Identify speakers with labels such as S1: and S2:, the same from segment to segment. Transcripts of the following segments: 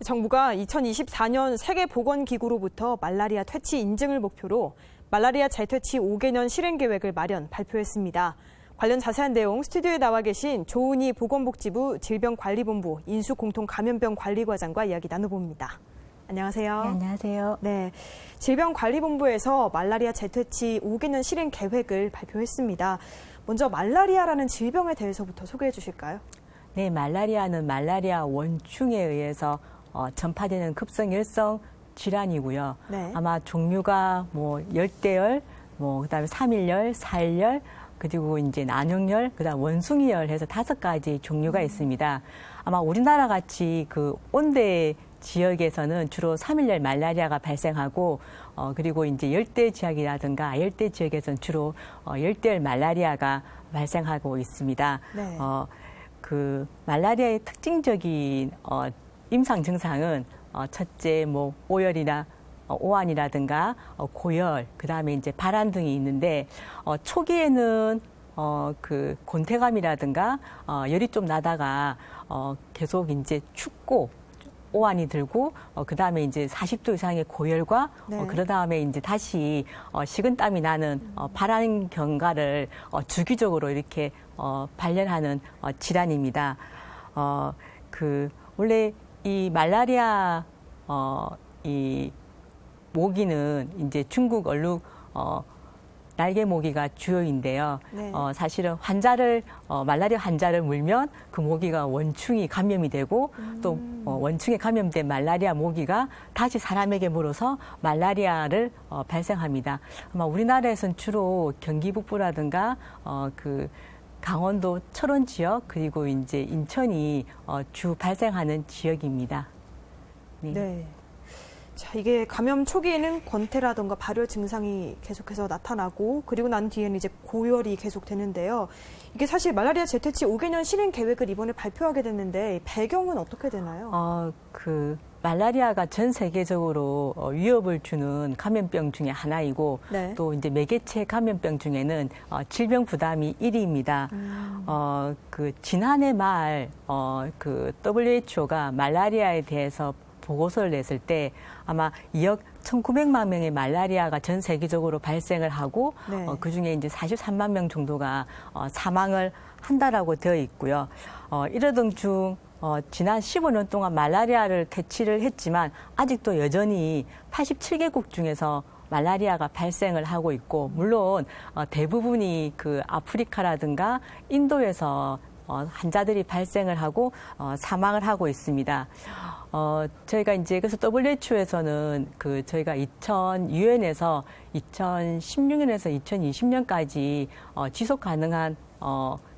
S1: 정부가 2024년 세계보건기구로부터 말라리아 퇴치 인증을 목표로 말라리아 재퇴치 5개년 실행 계획을 발표했습니다. 관련 자세한 내용 스튜디오에 나와 계신 조은희 보건복지부 질병관리본부 인수공통감염병관리과장과 이야기 나눠봅니다. 안녕하세요.
S2: 네, 안녕하세요.
S1: 네, 질병관리본부에서 말라리아 재퇴치 5개년 실행 계획을 발표했습니다. 먼저 말라리아라는 질병에 대해서부터 소개해 주실까요?
S2: 네, 말라리아는 말라리아 원충에 의해서 전파되는 급성열성 질환이고요.
S1: 네.
S2: 아마 종류가 열대열, 그다음에 3일열, 4일열, 그리고 이제 난용열, 그다음 원숭이열 해서 5가지 종류가 있습니다. 아마 우리나라 같이 그 온대 지역에서는 주로 3일열 말라리아가 발생하고 그리고 이제 열대 지역이라든가 아열대 지역에서는 주로 열대열 말라리아가 발생하고 있습니다.
S1: 네.
S2: 그 말라리아의 특징적인 임상 증상은 첫째 오열이나 오한이라든가 고열, 그다음에 이제 발한 등이 있는데 초기에는 그 곤태감이라든가 열이 좀 나다가 계속 이제 춥고 오한이 들고 그다음에 이제 40도 이상의 고열과
S1: 네.
S2: 그런 다음에 이제 다시 식은땀이 나는 발한 경과를 주기적으로 이렇게 발현하는 질환입니다. 그 원래 이 말라리아 이 모기는 이제 중국 얼룩 날개 모기가 주요인데요.
S1: 네.
S2: 사실은 말라리아 환자를 물면 그 모기가 원충이 감염이 되고 또 원충에 감염된 말라리아 모기가 다시 사람에게 물어서 말라리아를 발생합니다. 아마 우리나라에서는 주로 경기 북부라든가 그 강원도 철원 지역 그리고 이제 인천이 주 발생하는 지역입니다. 네.
S1: 네. 자, 이게 감염 초기에는 권태라든가 발열 증상이 계속해서 나타나고 그리고 난 뒤에는 이제 고열이 계속되는데요. 이게 사실 말라리아 재퇴치 5개년 실행 계획을 이번에 발표하게 됐는데 배경은 어떻게 되나요?
S2: 그 말라리아가 전 세계적으로 위협을 주는 감염병 중에 하나이고
S1: 네.
S2: 또 이제 매개체 감염병 중에는 질병 부담이 1위입니다. 그 지난해 말 그 WHO가 말라리아에 대해서 보고서를 냈을 때 아마 2억 1,900만 명의 말라리아가 전 세계적으로 발생을 하고
S1: 네.
S2: 그중에 이제 43만 명 정도가 사망을 한다라고 되어 있고요. 이러던 중 지난 15년 동안 말라리아를 퇴치를 했지만 아직도 여전히 87개국 중에서 말라리아가 발생을 하고 있고 물론 대부분이 그 아프리카라든가 인도에서 환자들이 발생을 하고 사망을 하고 있습니다. 저희가 이제 그래서 WHO에서는 저희가 유엔에서 2016년에서 2020년까지 지속 가능한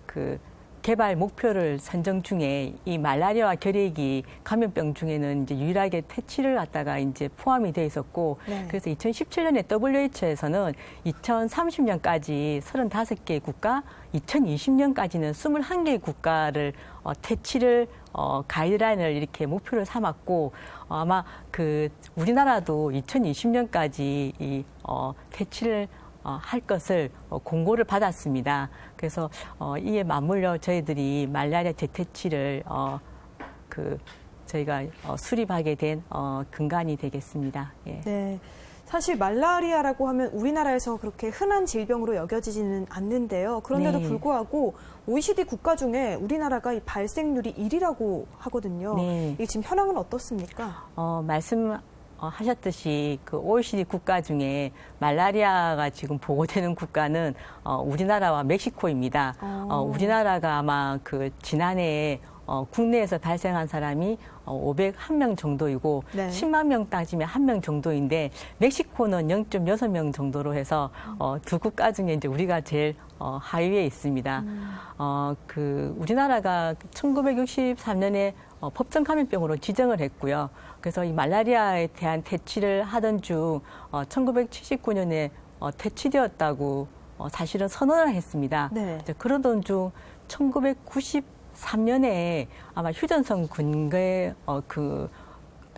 S2: 그 개발 목표를 선정 중에 이 말라리아와 결핵이 감염병 중에는 이제 유일하게 퇴치를 갖다가 이제 포함이 돼 있었고
S1: 네.
S2: 그래서 2017년에 WHO에서는 2030년까지 35개 국가, 2020년까지는 21개 국가를 퇴치를 가이드라인을 이렇게 목표를 삼았고 아마 우리나라도 2020년까지 이 퇴치를 할 것을 공고를 받았습니다. 그래서 이에 맞물려 저희들이 말라리아 재퇴치를 저희가 수립하게 된 근간이 되겠습니다. 예.
S1: 네. 사실 말라리아라고 하면 우리나라에서 그렇게 흔한 질병으로 여겨지지는 않는데요. 그런데도
S2: 네.
S1: 불구하고 OECD 국가 중에 우리나라가 이 발생률이 1위라고 하거든요.
S2: 네.
S1: 이게 지금 현황은 어떻습니까?
S2: 말씀하셨듯이 그 OECD 국가 중에 말라리아가 지금 보고되는 국가는 우리나라와 멕시코입니다. 우리나라가 아마 지난해에 국내에서 발생한 사람이 501명 정도이고
S1: 네.
S2: 10만 명 따지면 1명 정도인데 멕시코는 0.6명 정도로 해서 두 국가 중에 이제 우리가 제일 하위에 있습니다. 우리나라가 1963년에 법정 감염병으로 지정을 했고요. 그래서 이 말라리아에 대한 퇴치를 하던 중 1979년에 퇴치되었다고 사실은 선언을 했습니다.
S1: 네.
S2: 그러던 중 1993년에 아마 휴전선 군계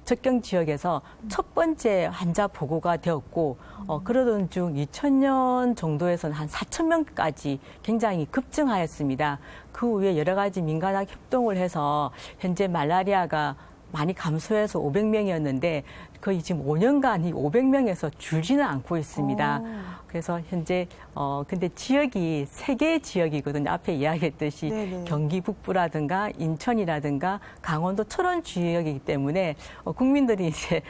S2: 접경 지역에서 첫 번째 환자 보고가 되었고 그러던 중 2000년 정도에서는 한 4,000명까지 굉장히 급증하였습니다. 그 후에 여러 가지 민간학 협동을 해서 현재 말라리아가 많이 감소해서 500명이었는데 거의 지금 5년간 이 500명에서 줄지는 않고 있습니다. 그래서 현재 근데 지역이 3개의 지역이거든요. 앞에 이야기했듯이
S1: 네네.
S2: 경기 북부라든가 인천이라든가 강원도 철원 지역이기 때문에 국민들이 이제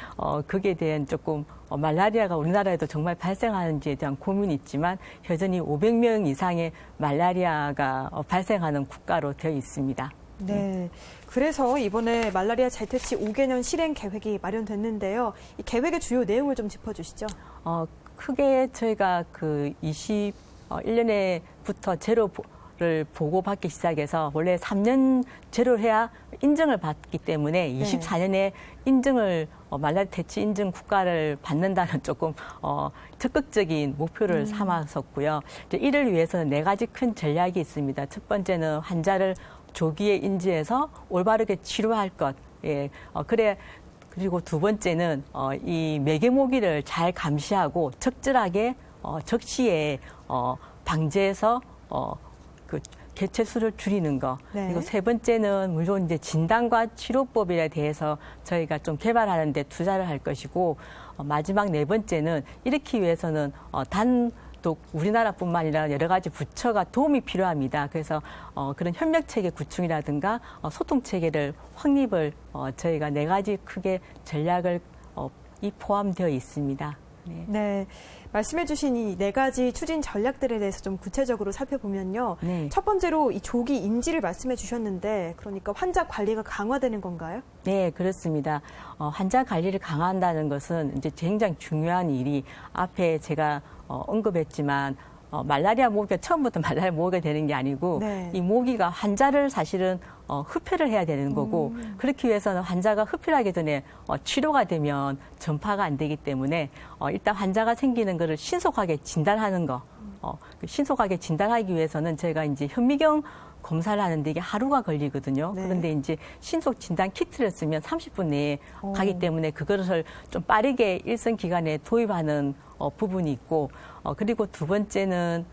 S2: 거기에 대한 조금 말라리아가 우리나라에도 정말 발생하는지에 대한 고민이 있지만 여전히 500명 이상의 말라리아가 발생하는 국가로 되어 있습니다.
S1: 네. 그래서 이번에 말라리아 잘 퇴치 5개년 실행 계획이 마련됐는데요. 이 계획의 주요 내용을 좀 짚어주시죠.
S2: 크게 저희가 그 21년에부터 제로를 보고받기 시작해서 원래 3년 제로를 해야 인증을 받기 때문에 24년에 인증을 말라리아 퇴치 인증 국가를 받는다는 조금 적극적인 목표를 삼았었고요. 이를 위해서는 4가지 큰 전략이 있습니다. 첫 번째는 환자를 조기에 인지해서 올바르게 치료할 것. 예, 그리고 두 번째는 이 매개 모기를 잘 감시하고 적절하게 적시에 방제해서 그 개체 수를 줄이는 거.
S1: 네.
S2: 그리고 세 번째는 물론 이제 진단과 치료법에 대해서 저희가 좀 개발하는 데 투자를 할 것이고 마지막 4번째는 이렇기 위해서는 또 우리나라뿐만 아니라 여러 가지 부처가 도움이 필요합니다. 그래서 그런 협력 체계 구축이라든가 소통 체계를 확립을 저희가 4가지 크게 전략을 이 포함되어 있습니다. 네.
S1: 네. 말씀해주신 이 4가지 추진 전략들에 대해서 좀 구체적으로 살펴보면요.
S2: 네.
S1: 첫 번째로 이 조기 인지를 말씀해 주셨는데, 그러니까 환자 관리가 강화되는 건가요?
S2: 네, 그렇습니다. 환자 관리를 강화한다는 것은 이제 굉장히 중요한 일이 앞에 제가 언급했지만 말라리아 모기가 처음부터 말라리아 모기가 되는 게 아니고
S1: 네.
S2: 이 모기가 환자를 사실은 흡혈을 해야 되는 거고 그렇기 위해서는 환자가 흡혈하기 전에 치료가 되면 전파가 안 되기 때문에 일단 환자가 생기는 거를 신속하게 진단하는 거. 신속하게 진단하기 위해서는 저희가 이제 현미경 검사를 하는데 이게 하루가 걸리거든요.
S1: 네.
S2: 그런데 이제 신속 진단 키트를 쓰면 30분 내에 가기 때문에 그것을 좀 빠르게 일정 기간에 도입하는 부분이 있고 그리고 두 번째는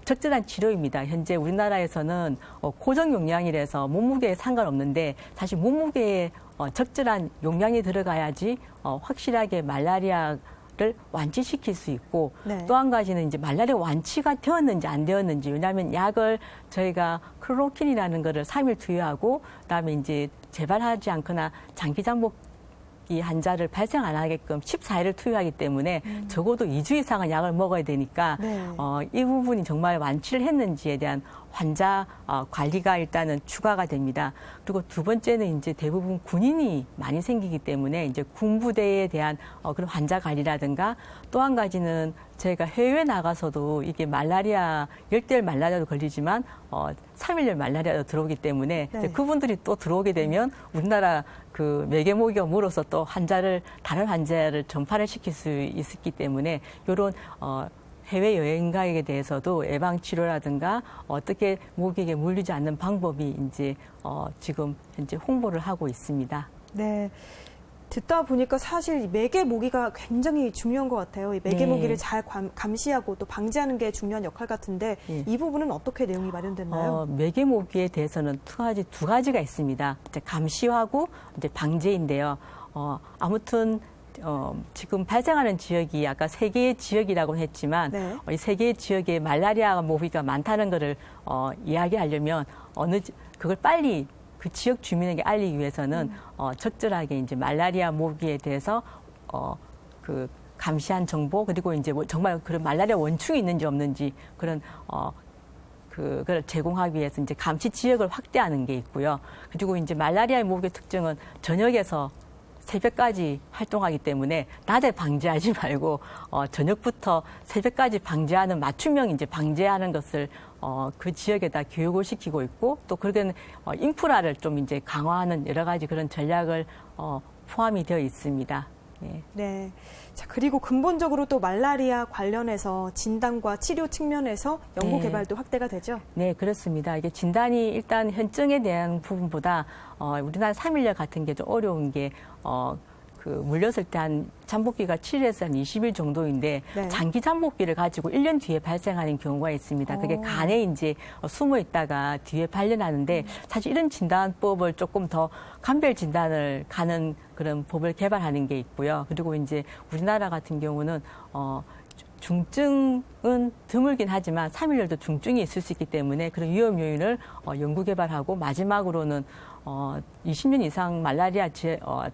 S2: 적절한 치료입니다. 현재 우리나라에서는 고정 용량이라서 몸무게에 상관없는데 사실 몸무게에 적절한 용량이 들어가야지 확실하게 말라리아를 완치시킬 수 있고
S1: 네.
S2: 또 한 가지는 이제 말라리아 완치가 되었는지 안 되었는지 왜냐하면 약을 저희가 클로로킨이라는 거를 3일 투여하고 그다음에 이제 재발하지 않거나 장기 잠복 이 환자를 발생 안 하게끔 14일을 투여하기 때문에 적어도 2주 이상은 약을 먹어야 되니까
S1: 네.
S2: 이 부분이 정말 완치를 했는지에 대한 환자 관리가 일단은 추가가 됩니다. 그리고 두 번째는 이제 대부분 군인이 많이 생기기 때문에 이제 군부대에 대한 그런 환자 관리라든가 또 한 가지는 저희가 해외에 나가서도 이게 말라리아, 열대열 말라리아도 걸리지만 3일열 말라리아도 들어오기 때문에
S1: 네.
S2: 이제 그분들이 또 들어오게 되면 우리나라 그 매개모기가 물어서 또 다른 환자를 전파를 시킬 수 있기 때문에 이런 해외 여행가에 대해서도 예방 치료라든가 어떻게 모기에게 물리지 않는 방법이 이제 지금 현재 홍보를 하고 있습니다.
S1: 네. 듣다 보니까 사실 매개 모기가 굉장히 중요한 것 같아요. 이 매개
S2: 네.
S1: 모기를 잘 감시하고 또 방지하는 게 중요한 역할 같은데
S2: 네.
S1: 이 부분은 어떻게 내용이 마련됐나요?
S2: 매개 모기에 대해서는 두 가지가 있습니다. 이제 감시하고 이제 방제인데요. 아무튼 지금 발생하는 지역이 아까 3개의 지역이라고 했지만
S1: 네.
S2: 이 3개의 지역에 말라리아 모기가 많다는 것을 이야기하려면 그걸 빨리 그 지역 주민에게 알리기 위해서는 적절하게 이제 말라리아 모기에 대해서 그 감시한 정보 그리고 이제 뭐 정말 그런 말라리아 원충이 있는지 없는지 그런 그걸 제공하기 위해서 이제 감시 지역을 확대하는 게 있고요. 그리고 이제 말라리아의 모기의 특징은 저녁에서 새벽까지 활동하기 때문에 낮에 방제하지 말고 저녁부터 새벽까지 방제하는 맞춤형 이제 방제하는 것을 그 지역에다 교육을 시키고 있고 또 그러게는 인프라를 좀 이제 강화하는 여러 가지 그런 전략을 포함이 되어 있습니다. 네.
S1: 네. 자, 그리고 근본적으로 또 말라리아 관련해서 진단과 치료 측면에서 연구
S2: 네.
S1: 개발도 확대가 되죠?
S2: 네, 그렇습니다. 이게 진단이 일단 현증에 대한 부분보다 우리나라 3일열 같은 게 좀 어려운 게 그 물렸을 때 한 잠복기가 7일에서 한 20일 정도인데
S1: 네.
S2: 장기 잠복기를 가지고 1년 뒤에 발생하는 경우가 있습니다. 그게 간에 이제 숨어 있다가 뒤에 발현하는데 사실 이런 진단법을 조금 더 감별 진단을 가는 그런 법을 개발하는 게 있고요. 그리고 이제 우리나라 같은 경우는 중증은 드물긴 하지만 3일열도 중증이 있을 수 있기 때문에 그런 위험 요인을 연구 개발하고 마지막으로는 20년 이상 말라리아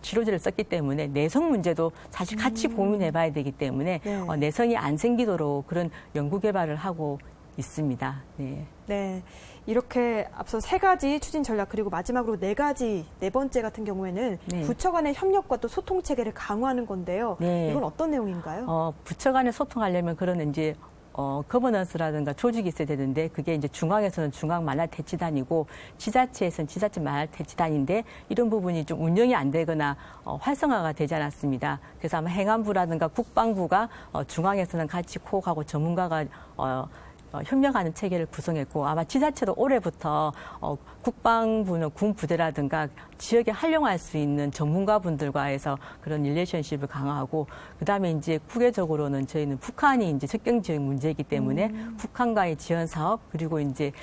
S2: 치료제를 썼기 때문에 내성 문제도 사실 같이 고민해 봐야 되기 때문에
S1: 네.
S2: 내성이 안 생기도록 그런 연구 개발을 하고 있습니다. 네.
S1: 네. 이렇게 앞서 3가지 추진 전략 그리고 마지막으로 4가지, 네 번째 같은 경우에는
S2: 네.
S1: 부처 간의 협력과 또 소통 체계를 강화하는 건데요.
S2: 네.
S1: 이건 어떤 내용인가요?
S2: 부처 간에 소통하려면 그런 이제 거버넌스라든가 조직이 있어야 되는데 그게 이제 중앙에서는 중앙 만화 대치단이고 지자체에서는 지자체 만화 대치단인데 이런 부분이 좀 운영이 안 되거나 활성화가 되지 않았습니다. 그래서 아마 행안부라든가 국방부가 중앙에서는 같이 코옥하고 전문가가 협력하는 체계를 구성했고 아마 지자체도 올해부터 국방부는 군 부대라든가 지역에 활용할 수 있는 전문가분들과 해서 그런 릴레이션십을 강화하고 그다음에 이제 국외적으로는 저희는 북한이 이제 접경 지역 문제이기 때문에 북한과의 지원 사업 그리고 이제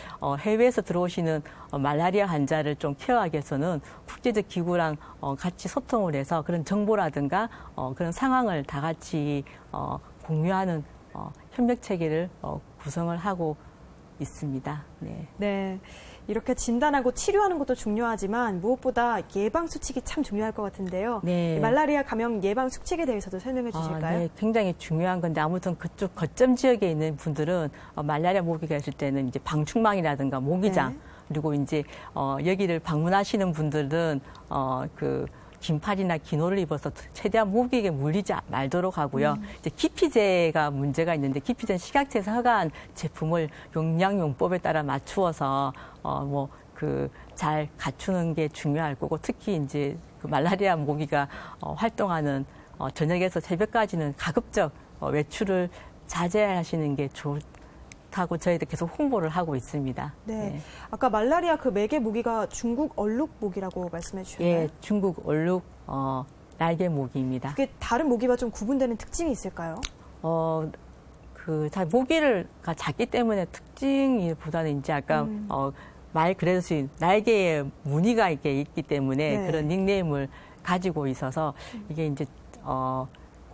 S2: 해외에서 들어오시는 말라리아 환자를 좀 케어하기 위해서는 국제적 기구랑 같이 소통을 해서 그런 정보라든가 그런 상황을 다 같이 공유하는 협력 체계를 구성을 하고 있습니다. 네.
S1: 네. 이렇게 진단하고 치료하는 것도 중요하지만 무엇보다 예방 수칙이 참 중요할 것 같은데요.
S2: 네.
S1: 이 말라리아 감염 예방 수칙에 대해서도 설명해 주실까요?
S2: 네, 굉장히 중요한 건데 아무튼 그쪽 거점 지역에 있는 분들은 말라리아 모기가 있을 때는 이제 방충망이라든가 모기장
S1: 네.
S2: 그리고 이제 여기를 방문하시는 분들은 그 긴팔이나 기노를 입어서 최대한 모기에게 물리지 말도록 하고요. 이제 기피제가 문제가 있는데 기피제는 식약처에서 허가한 제품을 용량용법에 따라 맞추어서 잘 갖추는 게 중요할 거고 특히 이제 그 말라리아 모기가 활동하는 저녁에서 새벽까지는 가급적 외출을 자제하시는 게 좋다고 저희도 계속 홍보를 하고 있습니다.
S1: 네.
S2: 네.
S1: 아까 말라리아 그 매개 모기가 중국 얼룩 모기라고 말씀해 주셨나요?
S2: 예, 중국 얼룩 날개 모기입니다.
S1: 그게 다른 모기와 좀 구분되는 특징이 있을까요?
S2: 잘 모기가 작기 때문에 특징보다는 이제 아까 말 그대로 날개에 무늬가 이렇게 있기 때문에
S1: 네.
S2: 그런 닉네임을 가지고 있어서 이게 이제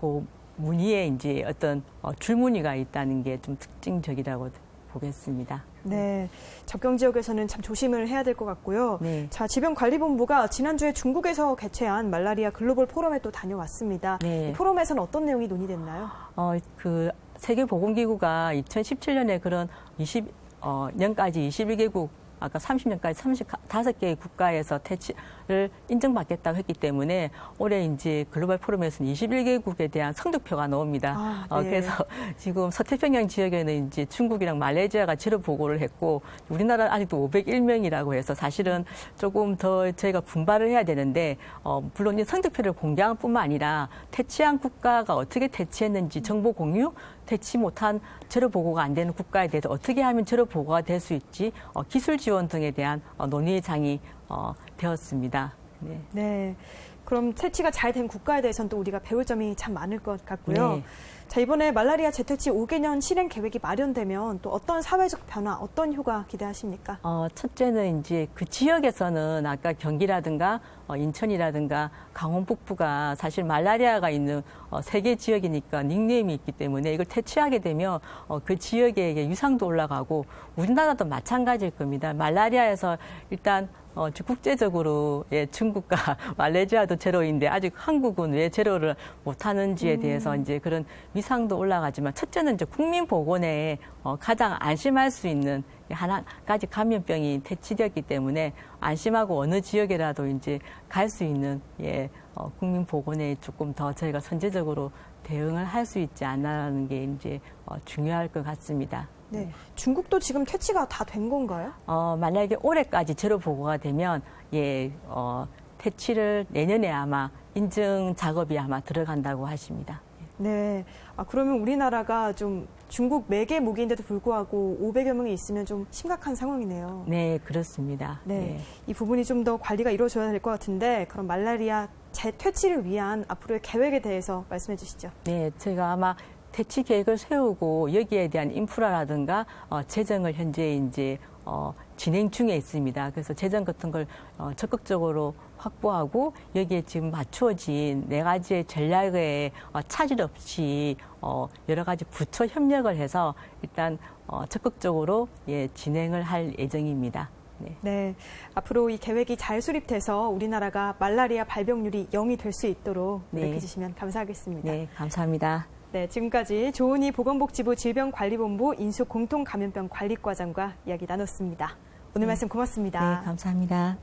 S2: 그 무늬에 이제 어떤 줄무늬가 있다는 게 좀 특징적이라고 보겠습니다.
S1: 네. 접경 지역에서는 참 조심을 해야 될 것 같고요.
S2: 네.
S1: 자, 질병관리본부가 지난주에 중국에서 개최한 말라리아 글로벌 포럼에 또 다녀왔습니다.
S2: 네.
S1: 이 포럼에서는 어떤 내용이 논의됐나요?
S2: 그 세계보건기구가 2017년에 그런 20년까지 21개국 아까 30년까지 35개의 국가에서 퇴치를 인정받겠다고 했기 때문에 올해 이제 글로벌 포럼에서는 21개국에 대한 성적표가 나옵니다.
S1: 네.
S2: 그래서 지금 서태평양 지역에는 이제 중국이랑 말레이시아가 제로 보고를 했고 우리나라는 아직도 501명이라고 해서 사실은 조금 더 저희가 분발을 해야 되는데 물론 이 성적표를 공개한 뿐만 아니라 퇴치한 국가가 어떻게 퇴치했는지 정보 공유, 퇴치 못한 제로 보고가 안 되는 국가에 대해서 어떻게 하면 제로 보고가 될 수 있지 기술 지원 등에 대한 논의장이 되었습니다. 네.
S1: 네. 그럼 퇴치가 잘 된 국가에 대해서는 또 우리가 배울 점이 참 많을 것 같고요.
S2: 네.
S1: 자, 이번에 말라리아 재퇴치 5개년 실행 계획이 마련되면 또 어떤 사회적 변화, 어떤 효과 기대하십니까?
S2: 첫째는 이제 그 지역에서는 아까 경기라든가 인천이라든가 강원 북부가 사실 말라리아가 있는 세계 지역이니까 닉네임이 있기 때문에 이걸 퇴치하게 되면 그 지역의 유상도 올라가고 우리나라도 마찬가지일 겁니다. 말라리아에서 일단 국제적으로 중국과 말레이시아도 제로인데 아직 한국은 왜 제로를 못하는지에 대해서 이제 그런 위상도 올라가지만 첫째는 이제 국민 보건에 가장 안심할 수 있는 하나까지 감염병이 퇴치되었기 때문에 안심하고 어느 지역이라도 이제 갈 수 있는 국민 보건에 조금 더 저희가 선제적으로 대응을 할 수 있지 않나라는 게 이제 중요할 것 같습니다.
S1: 네. 중국도 지금 퇴치가 다 된 건가요?
S2: 만약에 올해까지 제로 보고가 되면 퇴치를 내년에 아마 인증 작업이 아마 들어간다고 하십니다.
S1: 네. 그러면 우리나라가 좀 중국 매개 모기인데도 불구하고 500여 명이 있으면 좀 심각한 상황이네요.
S2: 네, 그렇습니다.
S1: 네. 이 부분이 좀 더 관리가 이루어져야 될 것 같은데 그럼 말라리아 재퇴치를 위한 앞으로의 계획에 대해서 말씀해 주시죠.
S2: 네, 저희가 아마 퇴치 계획을 세우고 여기에 대한 인프라라든가 재정을 현재 이제 진행 중에 있습니다. 그래서 재정 같은 걸 적극적으로 확보하고 여기에 지금 맞추어진 4가지의 전략에 차질 없이 여러 가지 부처 협력을 해서 일단 적극적으로 진행을 할 예정입니다. 네.
S1: 네, 앞으로 이 계획이 잘 수립돼서 우리나라가 말라리아 발병률이 0이 될 수 있도록 노력해 주시면 감사하겠습니다.
S2: 네, 감사합니다.
S1: 네, 지금까지 조은희 보건복지부 질병관리본부 인수공통감염병 관리과장과 이야기 나눴습니다. 오늘 말씀 고맙습니다.
S2: 네, 감사합니다.